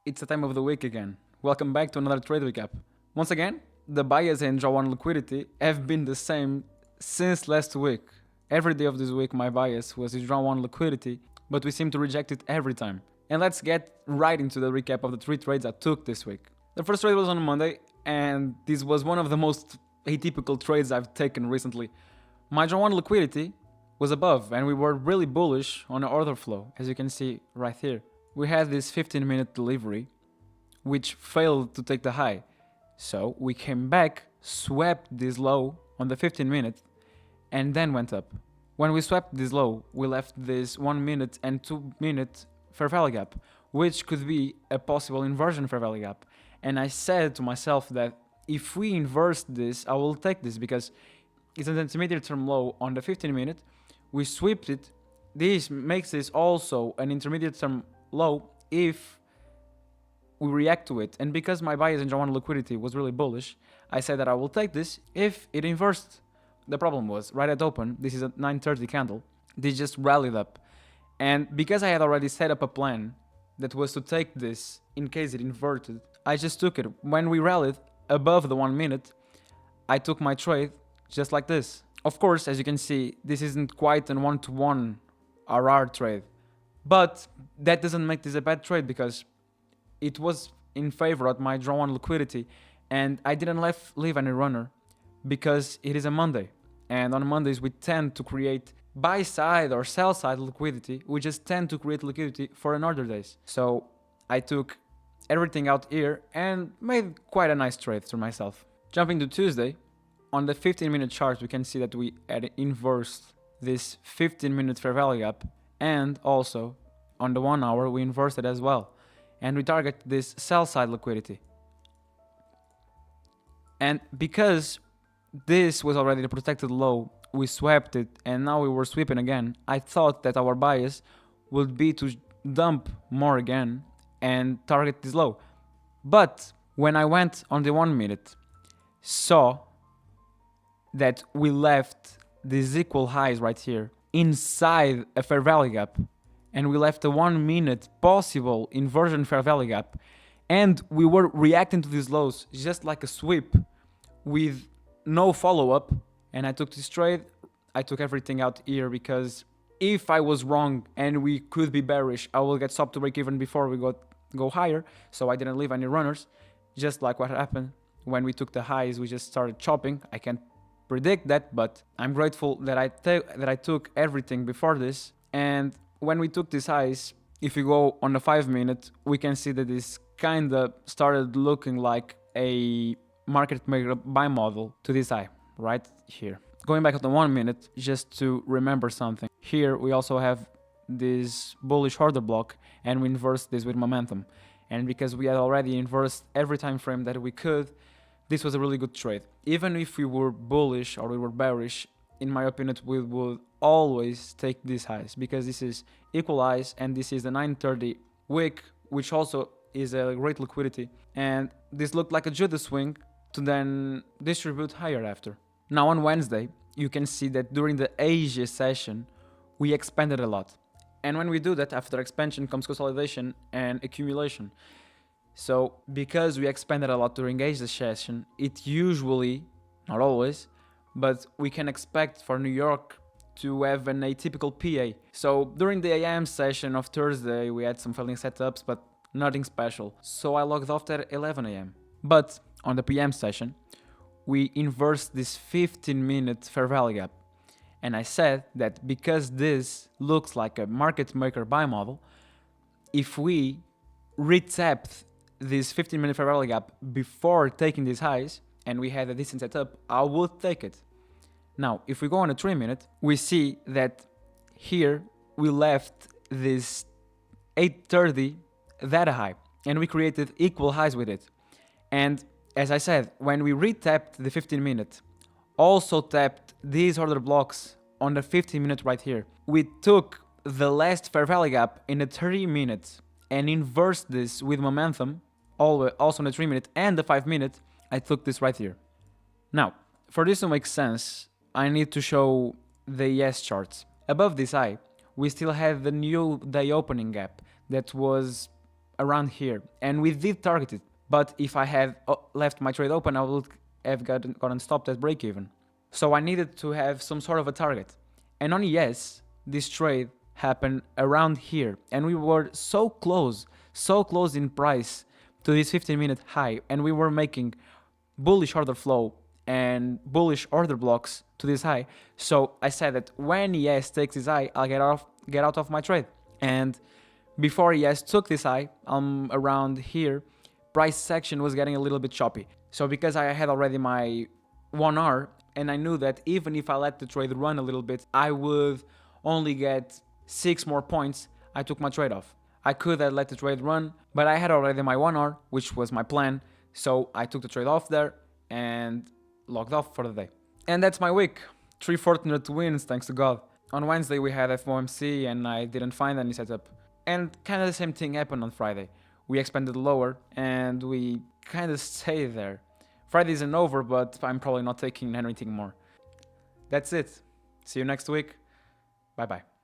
it's the time of the week again. Welcome back to another trade recap. Once again, the bias and draw one liquidity have been the same since last week. Every day of this week my bias was to draw one liquidity, but we seem to reject it every time. And let's get right into the recap of the 3 trades I took this week. The first trade was on Monday, and this was one of the most atypical trades I've taken recently. My draw one liquidity was above, and we were really bullish on the order flow, as you can see right here. We had this 15-minute delivery, which failed to take the high. So we came back, swept this low on the 15-minute, and then went up. When we swept this low, we left this 1 minute and 2 minute fair value gap, which could be a possible inversion fair value gap. And I said to myself that if we inverse this, I will take this because it's an intermediate term low on the 15-minute. We swept it. This makes this also an intermediate term low if we react to it. And because my bias in J1 liquidity was really bullish, I said that I will take this if it inversed. The problem was, right at open, this is a 930 candle, this just rallied up. And because I had already set up a plan that was to take this in case it inverted, I just took it. When we rallied above the 1 minute, I took my trade just like this. Of course, as you can see, this isn't quite an one-to-one RR trade. But that doesn't make this a bad trade because it was in favor of my draw one liquidity, and I didn't leave any runner because it is a Monday. And on Mondays we tend to create buy side or sell side liquidity. We just tend to create liquidity for another days. So I took everything out here and made quite a nice trade for myself. Jumping to Tuesday, on the 15-minute chart we can see that we had inversed this 15-minute fair value gap, and also on the 1 hour we inversed it as well, and we target this sell side liquidity. And because this was already the protected low, we swept it, and now we were sweeping again. I thought that our bias would be to dump more again and target this low. But when I went on the 1 minute, saw that we left these equal highs right here inside a fair value gap, and we left a 1 minute possible inversion fair value gap, and we were reacting to these lows just like a sweep with no follow-up. And I took this trade. I took everything out here because if I was wrong and we could be bearish, I will get stopped to break even before we go higher. So I didn't leave any runners, just like what happened when we took the highs. We just started chopping. I can't predict that, but I'm grateful that I took everything before this. And when we took these highs, if you go on the 5 minute, we can see that this kind of started looking like a market maker buy model to this high right here. Going back on the 1 minute, just to remember something, here we also have this bullish order block, and we inversed this with momentum. And because we had already inversed every time frame that we could, this was a really good trade. Even if we were bullish or we were bearish, in my opinion, we would always take these highs because this is equal highs, and this is the 930 wick, which also is a great liquidity. And this looked like a Judas Swing to then distribute higher after. Now on Wednesday, you can see that during the Asia session, we expanded a lot. And when we do that, after expansion comes consolidation and accumulation. So because we expanded a lot during Asia session, it usually, not always, but we can expect for New York to have an atypical PA. So during the AM session of Thursday, we had some failing setups, but nothing special. So I logged off at 11 AM. But on the PM session, we inversed this 15-minute fair value gap. And I said that because this looks like a market maker buy model, if we retapped this 15-minute fair value gap before taking these highs, and we had a decent setup, I would take it. Now, if we go on a 3 minute, we see that here we left this 830 that high, and we created equal highs with it. And as I said, when we retapped the 15 minute, also tapped these order blocks on the 15 minute right here. We took the last fair value gap in the 30 minutes and inversed this with momentum, also in the 3 minute and the 5 minute. I took this right here. Now, for this to make sense, I need to show the ES charts. Above this high, we still have the new day opening gap that was around here, and we did target it. But if I had left my trade open, I would have gotten stopped at break even. So I needed to have some sort of a target. And on yes, this trade happened around here, and we were so close in price to this 15-minute high, and we were making bullish order flow and bullish order blocks to this high. So I said that when yes takes this high, I'll get out of my trade. And before yes took this high, around here, price action was getting a little bit choppy. So because I had already my 1 hour, and I knew that even if I let the trade run a little bit, I would only get 6 more points, I took my trade off. I could have let the trade run, but I had already my 1 hour, which was my plan. So I took the trade off there and logged off for the day. And that's my week. 3 fortunate wins, thanks to God. On Wednesday we had FOMC and I didn't find any setup. And kind of the same thing happened on Friday. We expanded lower and we kind of stayed there. Friday isn't over, but I'm probably not taking anything more. That's it. See you next week. Bye bye.